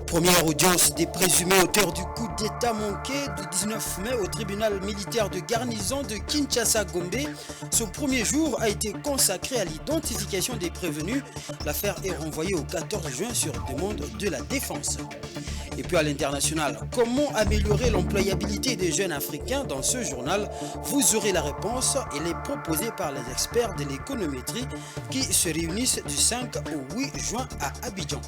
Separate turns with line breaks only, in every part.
Première audience des présumés auteurs du coup d'État manqué du 19 mai au tribunal militaire de garnison de Kinshasa-Gombe. Son premier jour a été consacré à l'identification des prévenus. L'affaire est renvoyée au 14 juin sur demande de la défense. Et puis à l'international, comment améliorer l'employabilité des jeunes africains? Dans ce journal, vous aurez la réponse. Elle est proposée par les experts de l'économétrie qui se réunissent du 5 au 8 juin à Abidjan.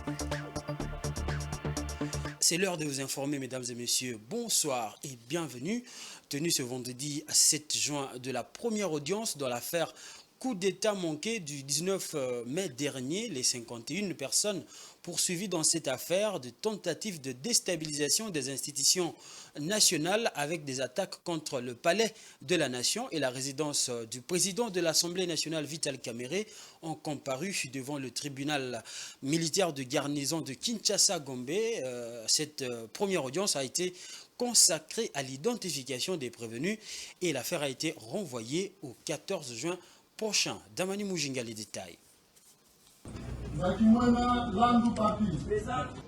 C'est l'heure de vous informer, mesdames et messieurs. Bonsoir et bienvenue. Tenu ce vendredi 7 juin de la première audience dans l'affaire coup d'État manqué du 19 mai dernier, les 51 personnes poursuivies dans cette affaire de tentative de déstabilisation des institutions nationales avec des attaques contre le palais de la nation et la résidence du président de l'Assemblée nationale Vital Kamerhe ont comparu devant le tribunal militaire de garnison de Kinshasa-Gombe. Cette première audience a été consacrée à l'identification des prévenus et l'affaire a été renvoyée au 14 juin prochain. Damani Mujinga, les détails.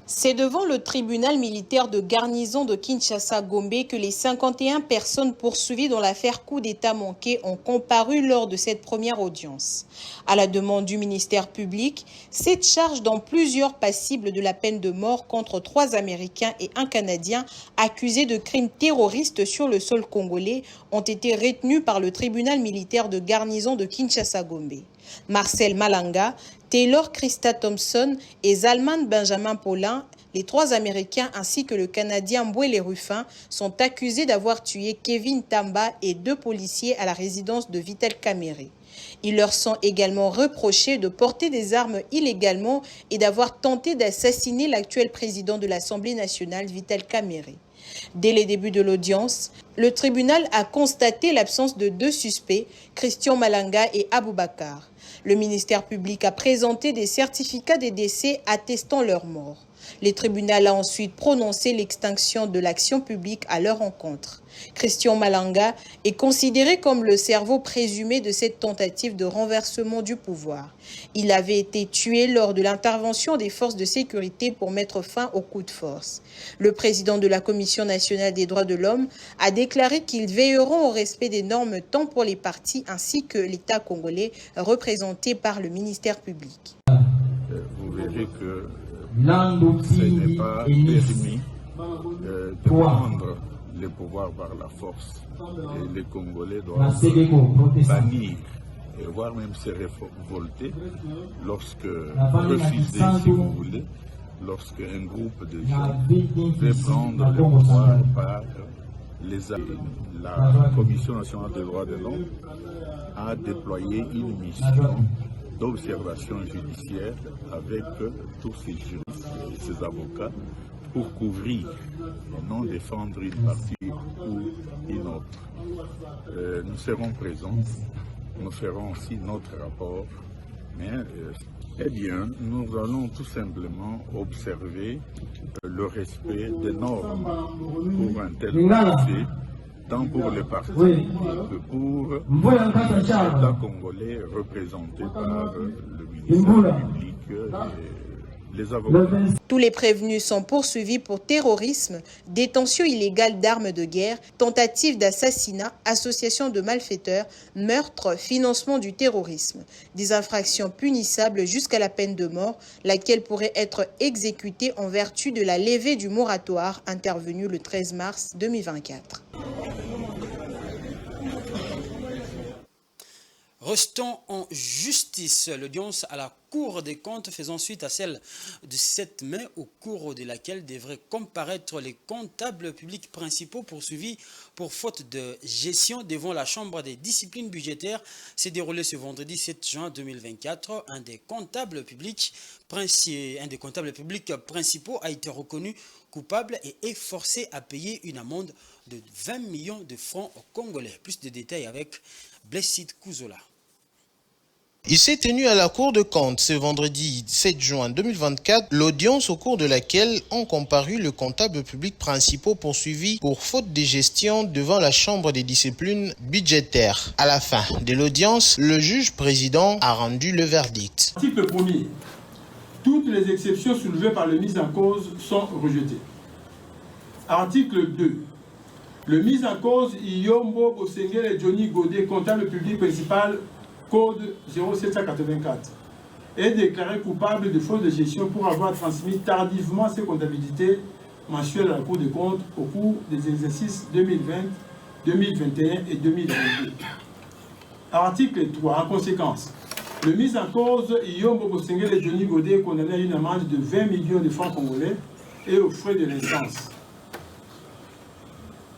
C'est devant le tribunal militaire de garnison de Kinshasa-Gombe que les 51 personnes poursuivies dans l'affaire coup d'État manqué ont comparu lors de cette première audience. À la demande du ministère public, cette charge dans plusieurs passibles de la peine de mort contre 3 Américains et 1 Canadien accusés de crimes terroristes sur le sol congolais ont été retenus par le tribunal militaire de garnison de Kinshasa-Gombe. Marcel Malanga, Taylor Christa Thompson et Zalman Benjamin Paulin, les 3 Américains ainsi que le Canadien Mbouele Ruffin, sont accusés d'avoir tué Kevin Tamba et 2 policiers à la résidence de Vital Kamerhe. Ils leur sont également reprochés de porter des armes illégalement et d'avoir tenté d'assassiner l'actuel président de l'Assemblée nationale, Vital Kamerhe. Dès les débuts de l'audience, le tribunal a constaté l'absence de 2 suspects, Christian Malanga et Aboubakar. Le ministère public a présenté des certificats des décès attestant leur mort. Le tribunal a ensuite prononcé l'extinction de l'action publique à leur encontre. Christian Malanga est considéré comme le cerveau présumé de cette tentative de renversement du pouvoir. Il avait été tué lors de l'intervention des forces de sécurité pour mettre fin au coup de force. Le président de la Commission nationale des droits de l'homme a déclaré qu'ils veilleront au respect des normes tant pour les partis ainsi que l'État congolais représenté par le ministère public.
Vous verrez que ce n'est pas permis de prendre le pouvoir par la force. Et les Congolais doivent bannir, et voire même se révolter lorsque refuser, si vous voulez, lorsque un groupe de gens veut prendre le pouvoir par les armes. La Commission nationale des droits de l'homme a déployé une mission d'observation judiciaire avec tous ces juristes et ces avocats pour couvrir et non défendre une partie ou une autre. Nous serons présents, nous ferons aussi notre rapport, mais eh bien, nous allons tout simplement observer le respect des normes pour un tel procès, tant pour les partis que pour l'État congolais représenté par le ministère public et les avocats.
Tous les prévenus sont poursuivis pour terrorisme, détention illégale d'armes de guerre, tentative d'assassinat, association de malfaiteurs, meurtre, financement du terrorisme. Des infractions punissables jusqu'à la peine de mort, laquelle pourrait être exécutée en vertu de la levée du moratoire intervenue le 13 mars 2024.
Restons en justice. L'audience à la Cour des comptes faisant suite à celle du 7 mai au cours de laquelle devraient comparaître les comptables publics principaux poursuivis pour faute de gestion devant la Chambre des disciplines budgétaires s'est déroulé ce vendredi 7 juin 2024. Un des comptables publics principaux a été reconnu coupable et est forcé à payer une amende de 20 millions de francs congolais. Plus de détails avec Blessid Kouzola.
Il s'est tenu à la Cour de compte ce vendredi 7 juin 2024, l'audience au cours de laquelle ont comparu le comptable public principaux poursuivis pour faute de gestion devant la Chambre des disciplines budgétaires. À la fin de l'audience, le juge président a rendu le verdict.
Article 1er. Toute les exceptions soulevées par le mis en cause sont rejetées. Article 2. Le mis en cause Iyombo Bosengele Johnny Godet, comptable public principal, code 0784, est déclaré coupable de faute de gestion pour avoir transmis tardivement ses comptabilités mensuelles à la Cour des comptes au cours des exercices 2020, 2021 et 2022. Article 3. En conséquence, le mis en cause Iyombo Bosengele et Johnny Godet est condamné à une amende de 20 millions de francs congolais et aux frais de l'instance.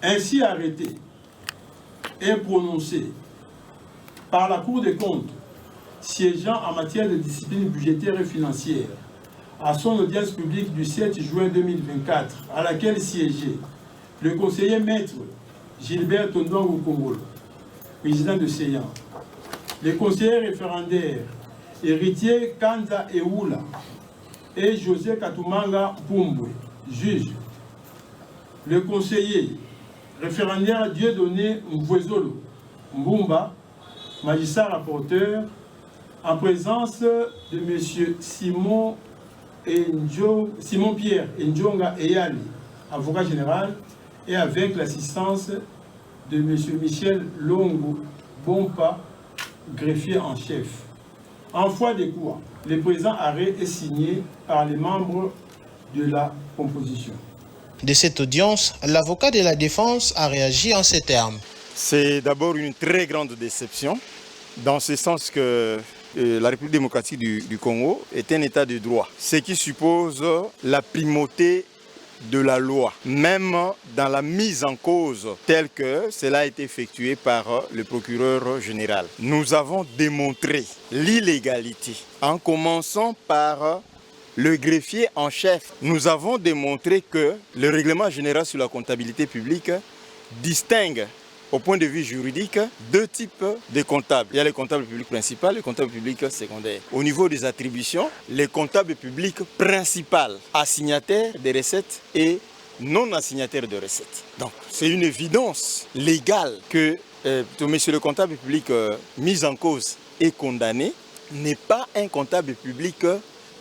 Ainsi arrêté et prononcé par la Cour des comptes siégeant en matière de discipline budgétaire et financière à son audience publique du 7 juin 2024, à laquelle siégeait le conseiller maître Gilbert Tondongo Kongolo, président de Séyan, les conseillers référendaires héritier Kanza Eoula et José Katumanga Pumbwe, juge, le conseiller référendaire Dieudonné Mvwezolo Mbumba, magistrat rapporteur, en présence de M. Simon-Pierre Njonga Eyali, avocat général, et avec l'assistance de M. Michel Longo Bompa, greffier en chef. En foi de quoi, le présent arrêt est signé par les membres de la composition.
De cette audience, l'avocat de la défense a réagi en ces termes.
C'est d'abord une très grande déception, dans ce sens que la République démocratique du Congo est un état de droit, ce qui suppose la primauté de la loi, même dans la mise en cause telle que cela a été effectué par le procureur général. Nous avons démontré l'illégalité en commençant par le greffier en chef. Nous avons démontré que le règlement général sur la comptabilité publique distingue au point de vue juridique deux types de comptables. Il y a le comptable public principal et le comptable public secondaire. Au niveau des attributions, le comptable public principal, assignataire des recettes et non assignataire de recettes. Donc c'est une évidence légale que monsieur le comptable public mis en cause et condamné n'est pas un comptable public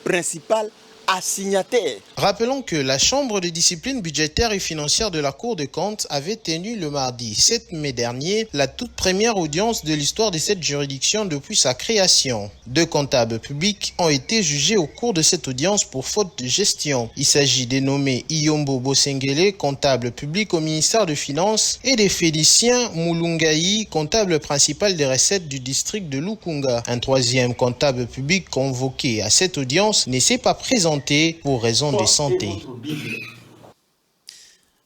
principal assignataire.
Rappelons que la Chambre de discipline budgétaire et financière de la Cour des comptes avait tenu le mardi 7 mai dernier la toute première audience de l'histoire de cette juridiction depuis sa création. 2 comptables publics ont été jugés au cours de cette audience pour faute de gestion. Il s'agit des nommés Iyombo Bosengele, comptable public au ministère des Finances, et de Félicien Moulungaï, comptable principal des recettes du district de Lukunga. Un 3e comptable public convoqué à cette audience ne s'est pas présenté pour raison de santé.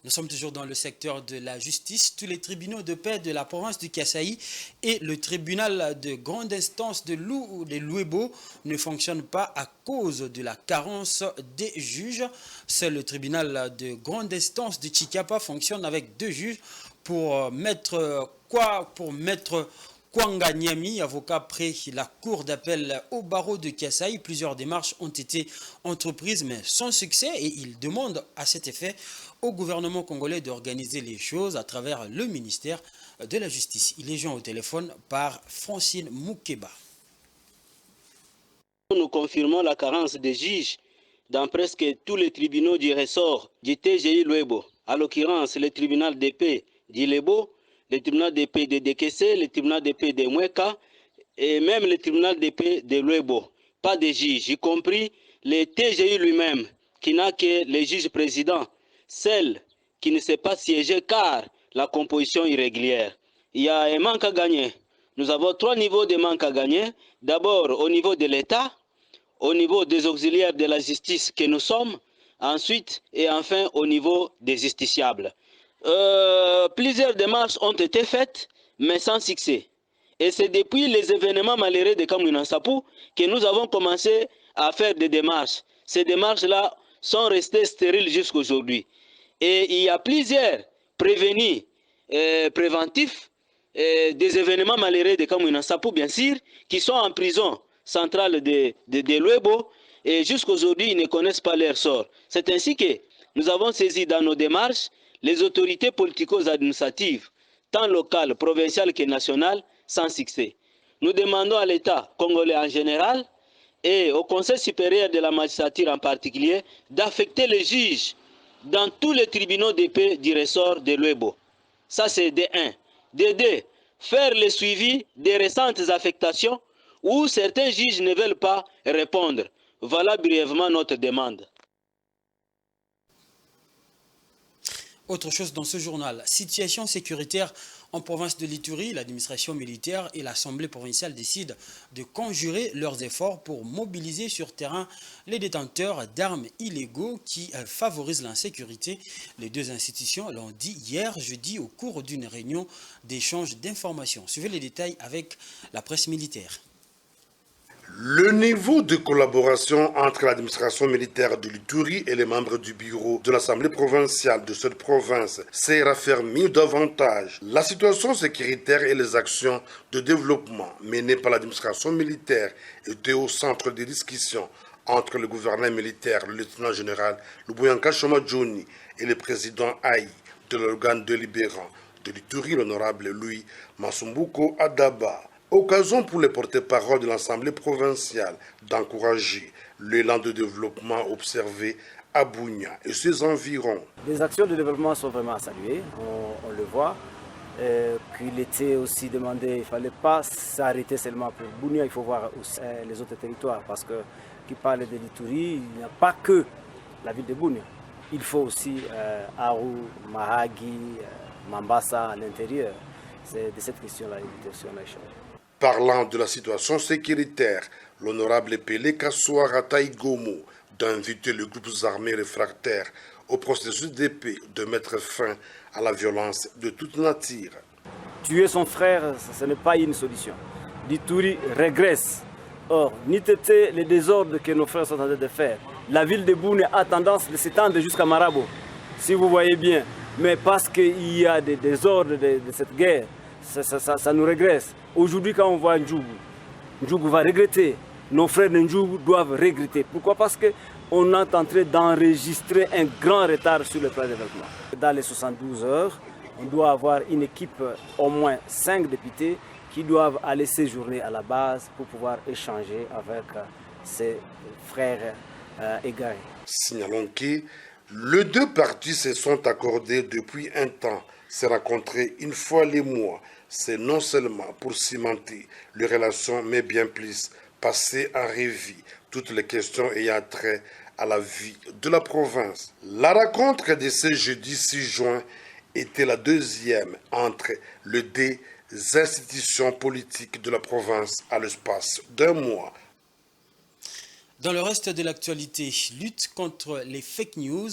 Nous sommes toujours dans le secteur de la justice. Tous les tribunaux de paix de la province du Kasaï et le tribunal de grande instance de Louébo ne fonctionnent pas à cause de la carence des juges. Seul le tribunal de grande instance de Chikapa fonctionne avec 2 juges pour mettre Kwanga Nyami, avocat près la cour d'appel au barreau de Kasaï. Plusieurs démarches ont été entreprises, mais sans succès, et il demande à cet effet au gouvernement congolais d'organiser les choses à travers le ministère de la Justice. Il est joint au téléphone par Francine Moukeba.
Nous confirmons la carence des juges dans presque tous les tribunaux du ressort du TGI Louébo, à l'occurrence le tribunal de paix d'Ilebo, le tribunal de paix de Dekese, le tribunal de paix de Mweka et même le tribunal de paix de Louébo. Pas de juges, y compris le TGI lui-même, qui n'a que le juge président, celle qui ne sait pas siéger car la composition irrégulière. Il y a un manque à gagner. Nous avons 3 niveaux de manque à gagner. D'abord au niveau de l'État, au niveau des auxiliaires de la justice que nous sommes, ensuite et enfin au niveau des justiciables. Plusieurs démarches ont été faites, mais sans succès. Et c'est depuis les événements malheureux de Kamwina Nsapou que nous avons commencé à faire des démarches. Ces démarches-là sont restées stériles jusqu'aujourd'hui. Et il y a plusieurs prévenus préventifs des événements malheureux de Kamwina Nsapou, bien sûr, qui sont en prison centrale de Louébo, et jusqu'aujourd'hui, ils ne connaissent pas leur sort. C'est ainsi que nous avons saisi dans nos démarches les autorités politico-administratives, tant locales, provinciales que nationales, sans succès. Nous demandons à l'État congolais en général et au Conseil supérieur de la magistrature en particulier d'affecter les juges dans tous les tribunaux de paix du ressort de Luebo. Ça, c'est D1. D2, faire le suivi des récentes affectations où certains juges ne veulent pas répondre. Voilà brièvement notre demande.
Autre chose dans ce journal, situation sécuritaire en province de l'Ituri, l'administration militaire et l'Assemblée provinciale décident de conjurer leurs efforts pour mobiliser sur terrain les détenteurs d'armes illégaux qui favorisent l'insécurité. Les deux institutions l'ont dit hier jeudi au cours d'une réunion d'échange d'informations. Suivez les détails avec la presse militaire.
Le niveau de collaboration entre l'administration militaire de l'Ituri et les membres du bureau de l'Assemblée provinciale de cette province s'est raffermi davantage. La situation sécuritaire et les actions de développement menées par l'administration militaire étaient au centre des discussions entre le gouverneur militaire, le lieutenant-général Luboyanka Choma-Johnny, et le président Aïe de l'organe délibérant de l'Ituri, l'honorable Louis Masumbuko Adaba. Occasion pour les porte-parole de l'Assemblée provinciale d'encourager l'élan de développement observé à Bunia et ses environs.
Les actions de développement sont vraiment à saluer, on le voit. Qu'il était aussi demandé, il ne fallait pas s'arrêter seulement pour Bunia, il faut voir aussi les autres territoires parce que qui parle de l'Ituri, il n'y a pas que la ville de Bunia. Il faut aussi Aru, Mahagi, Mambasa à l'intérieur. C'est de cette question-là l'invitation à échanger.
Parlant de la situation sécuritaire, l'honorable Pelé Kassoara Taïgomo d'inviter les groupes armés réfractaires au processus de paix de mettre fin à la violence de toute nature.
Tuer son frère, ce n'est pas une solution. L'Ituri régresse. Or, ni tété les désordres que nos frères sont en train de faire. La ville de Bunia a tendance de s'étendre jusqu'à Marabo, si vous voyez bien. Mais parce qu'il y a des désordres de cette guerre, ça nous régresse. Aujourd'hui, quand on voit Ndjougou va regretter. Nos frères de Ndjougou doivent regretter. Pourquoi? Parce qu'on est en train d'enregistrer un grand retard sur le plan de développement. Dans les 72 heures, on doit avoir une équipe, au moins 5 députés, qui doivent aller séjourner à la base pour pouvoir échanger avec ses frères égarés.
Signalons que les deux parties se sont accordées depuis un temps, se rencontrer une fois les mois. C'est non seulement pour cimenter les relations, mais bien plus passer en revue toutes les questions ayant trait à la vie de la province. La rencontre de ce jeudi 6 juin était la deuxième entre les deux institutions politiques de la province à l'espace d'un mois.
Dans le reste de l'actualité, lutte contre les fake news,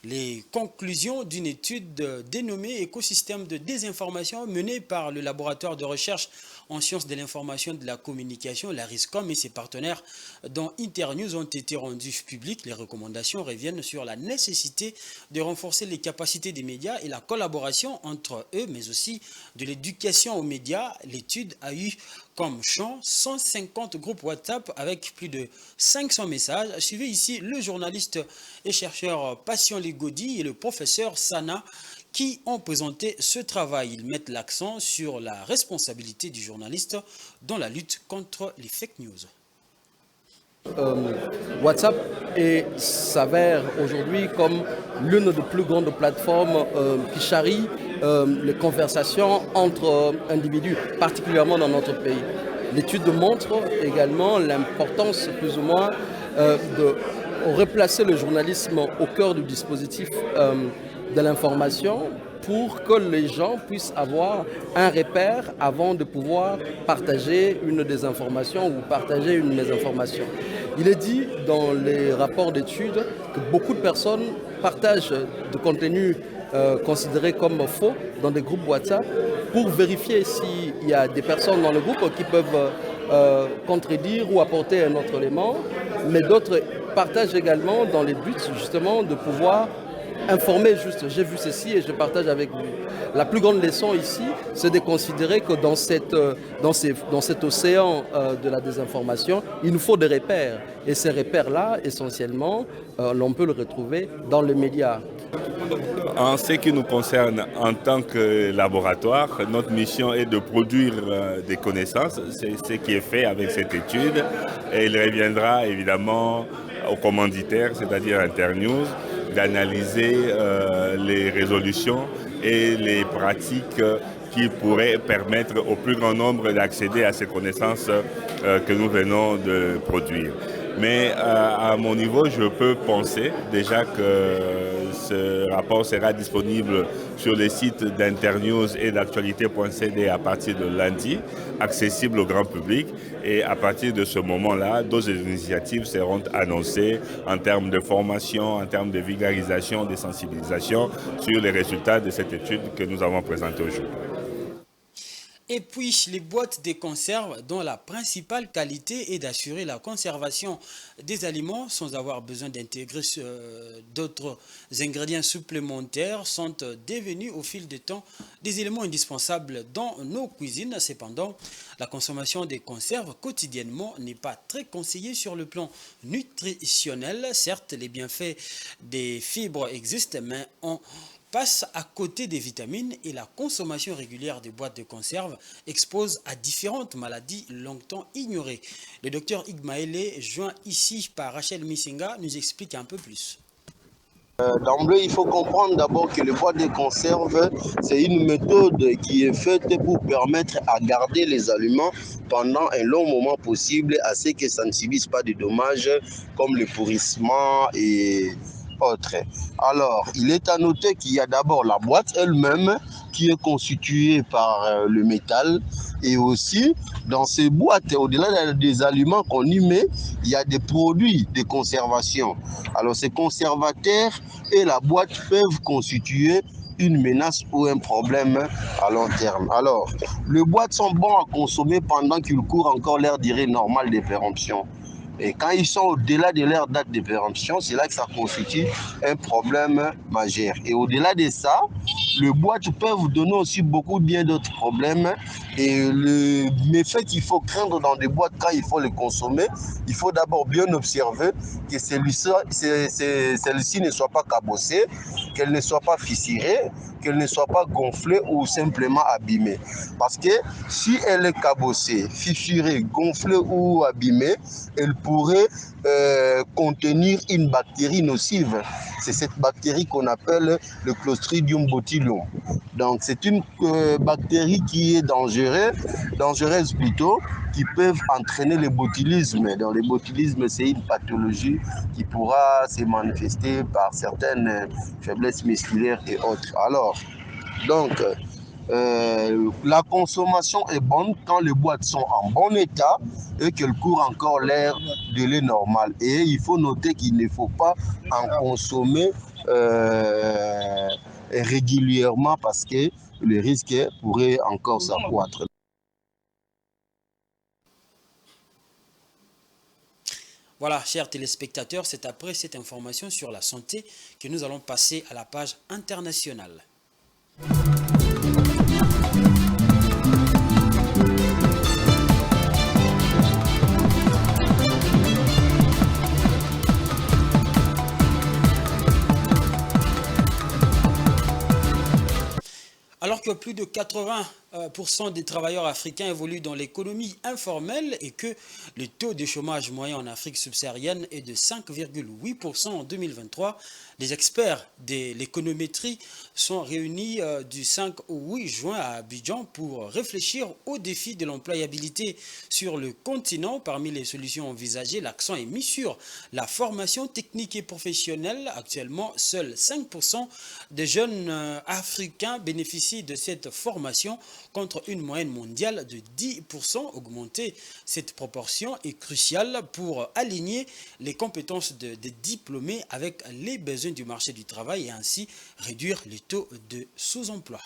les conclusions d'une étude dénommée Écosystème de désinformation menée par le laboratoire de recherche en sciences de l'information et de la communication, la RISCOM et ses partenaires dont Internews ont été rendus publics. Les recommandations reviennent sur la nécessité de renforcer les capacités des médias et la collaboration entre eux, mais aussi de l'éducation aux médias. L'étude a eu comme champ 150 groupes WhatsApp avec plus de 500 messages. Suivez ici le journaliste et chercheur Passion Ligodi et le professeur Sana qui ont présenté ce travail. Ils mettent l'accent sur la responsabilité du journaliste dans la lutte contre les fake news.
WhatsApp s'avère aujourd'hui comme l'une des plus grandes plateformes qui charrie les conversations entre individus, particulièrement dans notre pays. L'étude montre également l'importance plus ou moins de replacer le journalisme au cœur du dispositif de l'information pour que les gens puissent avoir un repère avant de pouvoir partager une désinformation ou partager une mésinformation. Il est dit dans les rapports d'études que beaucoup de personnes partagent du contenu considéré comme faux dans des groupes WhatsApp pour vérifier s'il y a des personnes dans le groupe qui peuvent contredire ou apporter un autre élément, mais d'autres partagent également dans les buts justement de pouvoir informer juste, j'ai vu ceci et je partage avec vous. La plus grande leçon ici, c'est de considérer que dans cet océan de la désinformation, il nous faut des repères. Et ces repères-là, essentiellement, l'on peut le retrouver dans les médias.
En ce qui nous concerne en tant que laboratoire, notre mission est de produire des connaissances. C'est ce qui est fait avec cette étude. Et il reviendra évidemment aux commanditaires, c'est-à-dire Internews, d'analyser les résolutions et les pratiques qui pourraient permettre au plus grand nombre d'accéder à ces connaissances que nous venons de produire. Mais à mon niveau, je peux penser déjà que ce rapport sera disponible sur les sites d'Internews et d'actualité.cd à partir de lundi, accessible au grand public. Et à partir de ce moment-là, d'autres initiatives seront annoncées en termes de formation, en termes de vulgarisation, de sensibilisation sur les résultats de cette étude que nous avons présentée aujourd'hui.
Et puis, les boîtes de conserve dont la principale qualité est d'assurer la conservation des aliments sans avoir besoin d'intégrer d'autres ingrédients supplémentaires sont devenus au fil du temps des éléments indispensables dans nos cuisines. Cependant, la consommation des conserves quotidiennement n'est pas très conseillée sur le plan nutritionnel. Certes, les bienfaits des fibres existent, mais on passe à côté des vitamines et la consommation régulière des boîtes de conserve expose à différentes maladies longtemps ignorées. Le docteur Igmaele, joint ici par Rachel Missinga, nous explique un peu plus.
D'emblée, il faut comprendre d'abord que les boîtes de conserve, c'est une méthode qui est faite pour permettre à garder les aliments pendant un long moment possible, à ce que ça ne subisse pas de dommages comme le pourrissement et autres. Alors, il est à noter qu'il y a d'abord la boîte elle-même qui est constituée par le métal et aussi dans ces boîtes, au-delà des aliments qu'on y met, il y a des produits de conservation. Alors, ces conservateurs et la boîte peuvent constituer une menace ou un problème à long terme. Alors, les boîtes sont bons à consommer pendant qu'ils courent encore leur durée normale de péremption. Et quand ils sont au-delà de leur date de péremption, c'est là que ça constitue un problème majeur. Et au-delà de ça, les boîtes peuvent donner aussi beaucoup bien d'autres problèmes. Et le méfait qu'il faut craindre dans des boîtes quand il faut les consommer, il faut d'abord bien observer que celle-ci ne soit pas cabossée, qu'elle ne soit pas fissurée, qu'elle ne soit pas gonflée ou simplement abîmée. Parce que si elle est cabossée, fissurée, gonflée ou abîmée, elle pourrait contenir une bactérie nocive. C'est cette bactérie qu'on appelle le Clostridium botulinum. Donc c'est une bactérie qui est dangereuse plutôt, qui peuvent entraîner le botulisme. Donc le botulisme, c'est une pathologie qui pourra se manifester par certaines faiblesses musculaires et autres. Alors, donc, la consommation est bonne quand les boîtes sont en bon état et qu'elles courent encore l'air de lait normal. Et il faut noter qu'il ne faut pas en consommer régulièrement parce que le risque pourrait encore s'accroître.
Voilà, chers téléspectateurs, c'est après cette information sur la santé que nous allons passer à la page internationale. Alors que plus de 80% des travailleurs africains évoluent dans l'économie informelle et que le taux de chômage moyen en Afrique subsaharienne est de 5,8% en 2023, les experts de l'économétrie sont réunis du 5 au 8 juin à Abidjan pour réfléchir aux défis de l'employabilité sur le continent. Parmi les solutions envisagées, l'accent est mis sur la formation technique et professionnelle. Actuellement, seuls 5% des jeunes africains bénéficient de cette formation contre une moyenne mondiale de 10%. Augmenter cette proportion est crucial pour aligner les compétences des diplômés avec les besoins du marché du travail et ainsi réduire le taux de sous-emploi.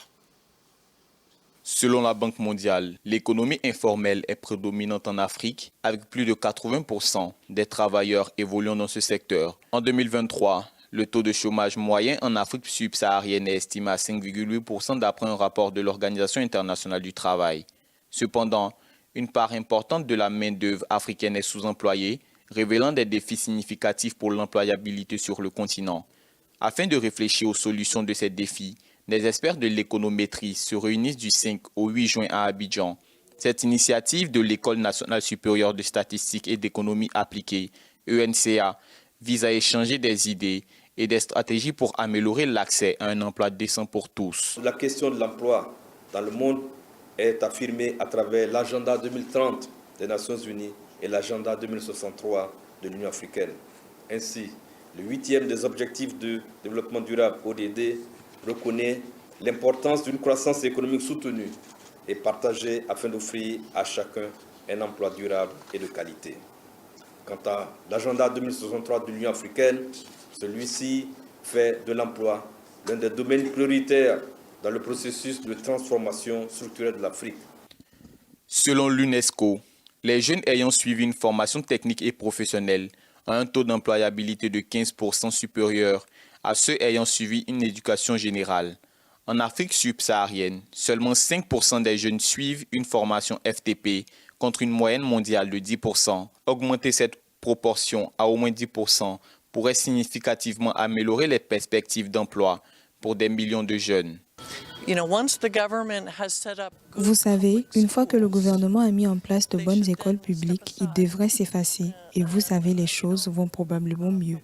Selon la Banque mondiale, l'économie informelle est prédominante en Afrique avec plus de 80% des travailleurs évoluant dans ce secteur. En 2023, le taux de chômage moyen en Afrique subsaharienne est estimé à 5,8% d'après un rapport de l'Organisation internationale du travail. Cependant, une part importante de la main-d'œuvre africaine est sous-employée, révélant des défis significatifs pour l'employabilité sur le continent. Afin de réfléchir aux solutions de ces défis, des experts de l'économétrie se réunissent du 5 au 8 juin à Abidjan. Cette initiative de l'École nationale supérieure de statistique et d'économie appliquée, ENCA, vise à échanger des idées et des stratégies pour améliorer l'accès à un emploi décent pour tous.
La question de l'emploi dans le monde est affirmée à travers l'agenda 2030 des Nations Unies et l'agenda 2063 de l'Union africaine. Ainsi, le 8e des objectifs de développement durable, ODD, reconnaît l'importance d'une croissance économique soutenue et partagée afin d'offrir à chacun un emploi durable et de qualité. Quant à l'agenda 2063 de l'Union africaine, celui-ci fait de l'emploi l'un des domaines prioritaires dans le processus de transformation structurelle de l'Afrique.
Selon l'UNESCO, les jeunes ayant suivi une formation technique et professionnelle ont un taux d'employabilité de 15% supérieur à ceux ayant suivi une éducation générale. En Afrique subsaharienne, seulement 5% des jeunes suivent une formation FTP contre une moyenne mondiale de 10%. Augmenter cette proportion à au moins 10% pourrait significativement améliorer les perspectives d'emploi pour des millions de jeunes.
Vous savez, une fois que le gouvernement a mis en place de bonnes écoles publiques, il devrait s'effacer et vous savez, les choses vont probablement mieux.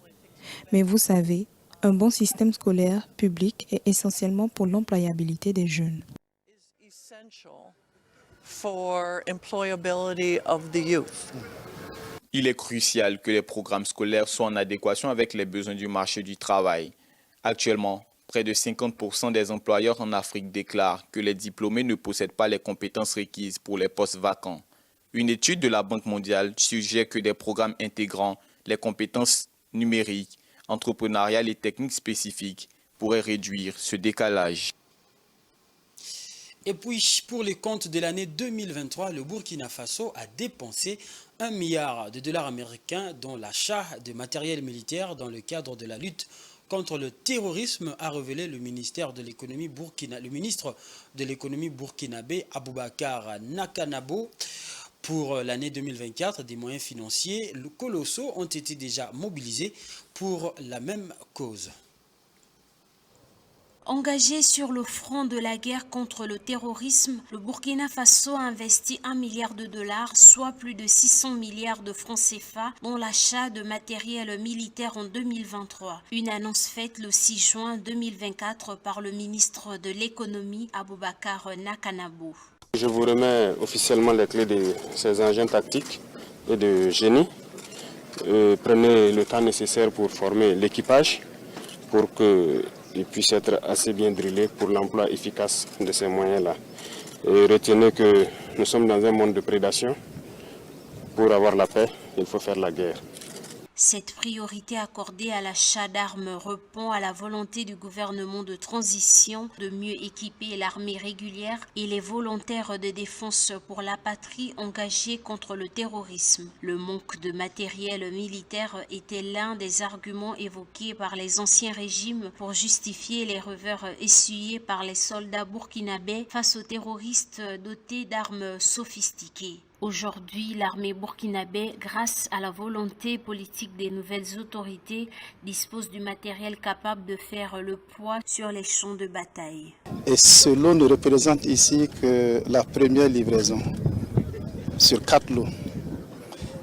Mais vous savez, un bon système scolaire public est essentiellement pour l'employabilité des jeunes.
Il est crucial que les programmes scolaires soient en adéquation avec les besoins du marché du travail. Actuellement, près de 50% des employeurs en Afrique déclarent que les diplômés ne possèdent pas les compétences requises pour les postes vacants. Une étude de la Banque mondiale suggère que des programmes intégrant les compétences numériques, entrepreneuriales et techniques spécifiques pourraient réduire ce décalage.
Et puis, pour les comptes de l'année 2023, le Burkina Faso a dépensé 1 milliard de dollars américains dans l'achat de matériel militaire dans le cadre de la lutte contre le terrorisme, a révélé le ministre de l'économie burkinabé Aboubakar Nakanabo. Pour l'année 2024, des moyens financiers colossaux ont été déjà mobilisés pour la même cause.
Engagé sur le front de la guerre contre le terrorisme, le Burkina Faso a investi 1 milliard de dollars, soit plus de 600 milliards de francs CFA, dans l'achat de matériel militaire en 2023. Une annonce faite le 6 juin 2024 par le ministre de l'économie Aboubakar Nakanabo.
Je vous remets officiellement les clés de ces engins tactiques et de génie. Prenez le temps nécessaire pour former l'équipage pour qu'il puisse être assez bien drillé pour l'emploi efficace de ces moyens-là. Et retenez que nous sommes dans un monde de prédation. Pour avoir la paix, il faut faire la guerre.
Cette priorité accordée à l'achat d'armes répond à la volonté du gouvernement de transition de mieux équiper l'armée régulière et les volontaires de défense pour la patrie engagés contre le terrorisme. Le manque de matériel militaire était l'un des arguments évoqués par les anciens régimes pour justifier les revers essuyés par les soldats burkinabés face aux terroristes dotés d'armes sophistiquées. Aujourd'hui, l'armée burkinabé, grâce à la volonté politique des nouvelles autorités, dispose du matériel capable de faire le poids sur les champs de bataille.
Et cela ne représente ici que la première livraison sur 4 lots.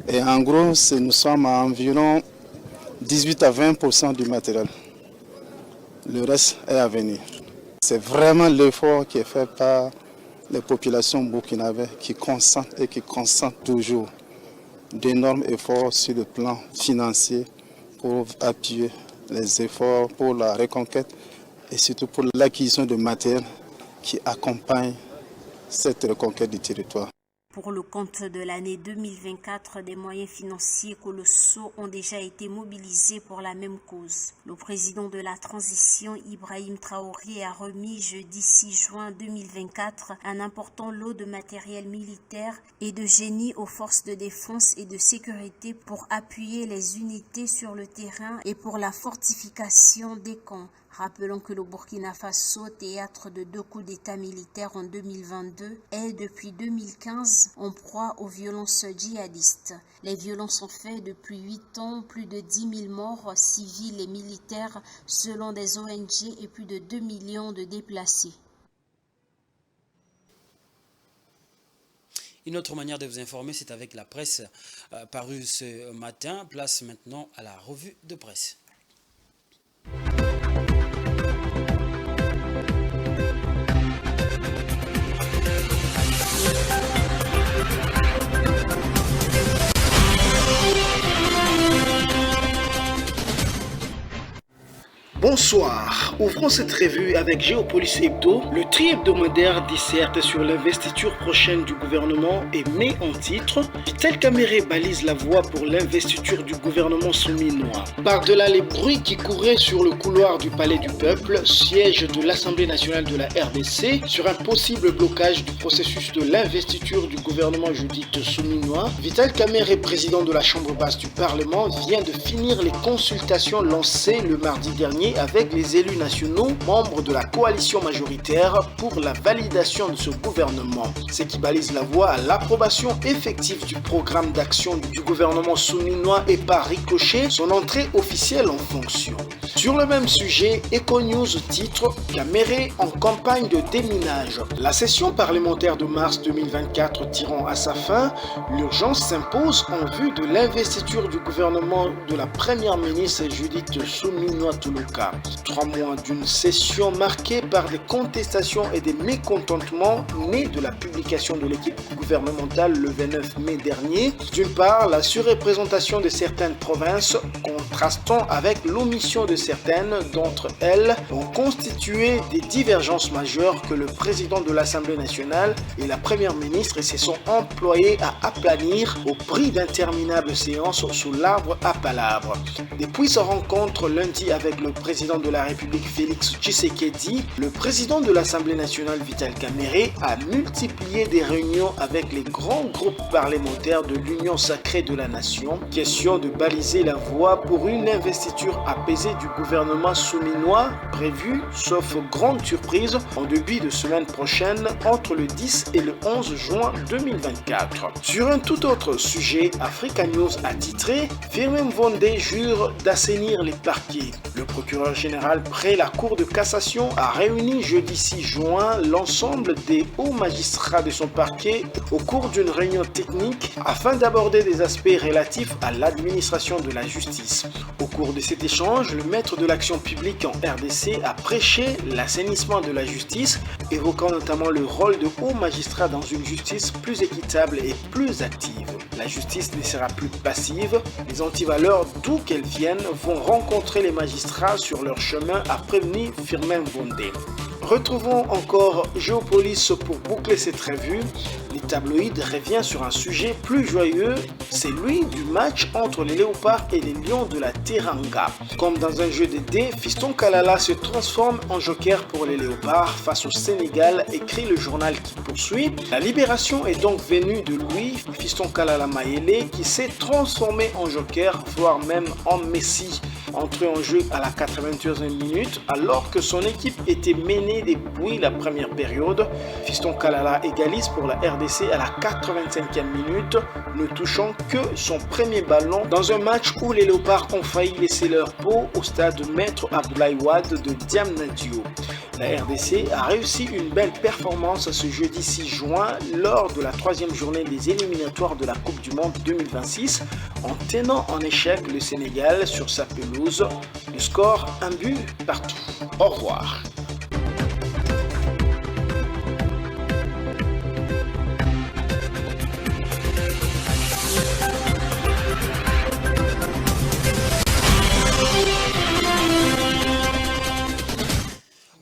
Et en gros, nous sommes à environ 18 à 20% du matériel. Le reste est à venir. C'est vraiment l'effort qui est fait par les populations burkinabées qui consentent et qui consentent toujours d'énormes efforts sur le plan financier pour appuyer les efforts pour la reconquête et surtout pour l'acquisition de matériel qui accompagne cette reconquête du territoire.
Pour le compte de l'année 2024, des moyens financiers colossaux ont déjà été mobilisés pour la même cause. Le président de la transition, Ibrahim Traoré, a remis jeudi 6 juin 2024 un important lot de matériel militaire et de génie aux forces de défense et de sécurité pour appuyer les unités sur le terrain et pour la fortification des camps. Rappelons que le Burkina Faso, théâtre de 2 coups d'État militaires en 2022, est depuis 2015 Casamance, en proie aux violences djihadistes. Les violences ont fait depuis 8 ans plus de 10 000 morts civils et militaires selon des ONG et plus de 2 millions de déplacés.
Une autre manière de vous informer, c'est avec la presse parue ce matin. Place maintenant à la revue de presse.
Bonsoir, ouvrons cette revue avec Géopolis Hebdo. Le tri-hebdomadaire disserte sur l'investiture prochaine du gouvernement et met en titre « Vital Kamerhe balise la voie pour l'investiture du gouvernement souminois ». Par-delà les bruits qui couraient sur le couloir du Palais du Peuple, siège de l'Assemblée nationale de la RDC, sur un possible blocage du processus de l'investiture du gouvernement judite souminois, Vital Kamerhe, président de la Chambre basse du Parlement, vient de finir les consultations lancées le mardi dernier avec les élus nationaux, membres de la coalition majoritaire, pour la validation de ce gouvernement. Ce qui balise la voie à l'approbation effective du programme d'action du gouvernement souminois et par ricochet son entrée officielle en fonction. Sur le même sujet, Econews titre « Kamerhe en campagne de déminage ». La session parlementaire de mars 2024 tirant à sa fin, l'urgence s'impose en vue de l'investiture du gouvernement de la première ministre Judith Suminwa-Tuluka. 3 mois d'une session marquée par des contestations et des mécontentements nés de la publication de l'équipe gouvernementale le 29 mai dernier. D'une part, la surreprésentation de certaines provinces contrastant avec l'omission de certaines d'entre elles ont constitué des divergences majeures que le président de l'Assemblée nationale et la première ministre se sont employés à aplanir au prix d'interminables séances sous l'arbre à palabres. Depuis sa rencontre lundi avec le président de la République Félix Tshisekedi, le président de l'Assemblée nationale Vital Kamerhe a multiplié des réunions avec les grands groupes parlementaires de l'Union sacrée de la nation, question de baliser la voie pour une investiture apaisée du gouvernement souminois prévue, sauf grande surprise, en début de semaine prochaine entre le 10 et le 11 juin 2024. Sur un tout autre sujet, Africa News a titré « Firmin Mvonde jure d'assainir les parquets ». Le procureur général près la Cour de cassation a réuni jeudi 6 juin l'ensemble des hauts magistrats de son parquet au cours d'une réunion technique afin d'aborder des aspects relatifs à l'administration de la justice. Au cours de cet échange, le maître de l'action publique en RDC a prêché l'assainissement de la justice, évoquant notamment le rôle de hauts magistrats dans une justice plus équitable et plus active. La justice ne sera plus passive, les antivaleurs d'où qu'elles viennent vont rencontrer les magistrats sur leur chemin, a prévenu Firmin Mvonde. Retrouvons encore Géopolis pour boucler cette revue. Les tabloïds revient sur un sujet plus joyeux, c'est lui du match entre les léopards et les lions de la Teranga. Comme dans un jeu de dés, Fiston Kalala se transforme en joker pour les léopards face au Sénégal, écrit le journal qui poursuit. La libération est donc venue de lui, Fiston Kalala Mayele, qui s'est transformé en joker, voire même en messie. Entré en jeu à la 81e minute, alors que son équipe était menée depuis la première période. Fiston Kalala égalise pour la RDC à la 85e minute, ne touchant que son premier ballon dans un match où les léopards ont failli laisser leur peau au stade Maître Abdoulaye Wade de Diamniadio. La RDC a réussi une belle performance ce jeudi 6 juin lors de la 3e journée des éliminatoires de la Coupe du Monde 2026 en tenant en échec le Sénégal sur sa pelouse. Le score, 1 but partout. Au revoir.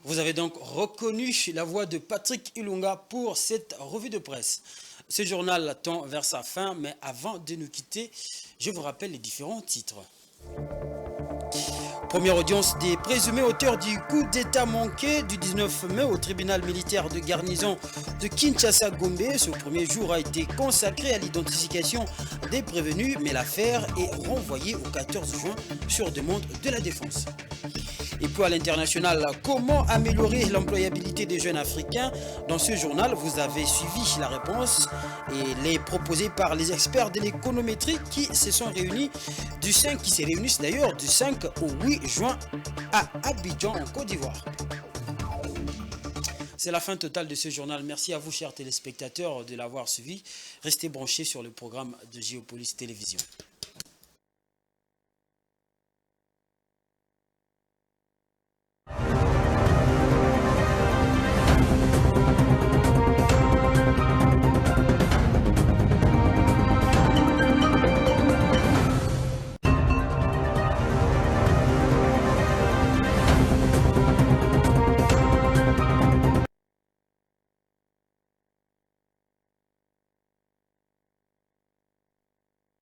Vous avez donc reconnu la voix de Patrick Ilunga pour cette revue de presse. Ce journal tend vers sa fin, mais avant de nous quitter, je vous rappelle les différents titres. Première audience des présumés auteurs du coup d'état manqué du 19 mai au tribunal militaire de garnison de Kinshasa-Gombe. Ce premier jour a été consacré à l'identification des prévenus, mais l'affaire est renvoyée au 14 juin sur demande de la défense. Et puis à l'international, comment améliorer l'employabilité des jeunes africains? Dans ce journal, vous avez suivi la réponse et les proposées par les experts de l'économétrie qui s'est réunis du 5 au 8 juin à Abidjan en Côte d'Ivoire. C'est la fin totale de ce journal. Merci à vous, chers téléspectateurs, de l'avoir suivi. Restez branchés sur le programme de Géopolis Télévision.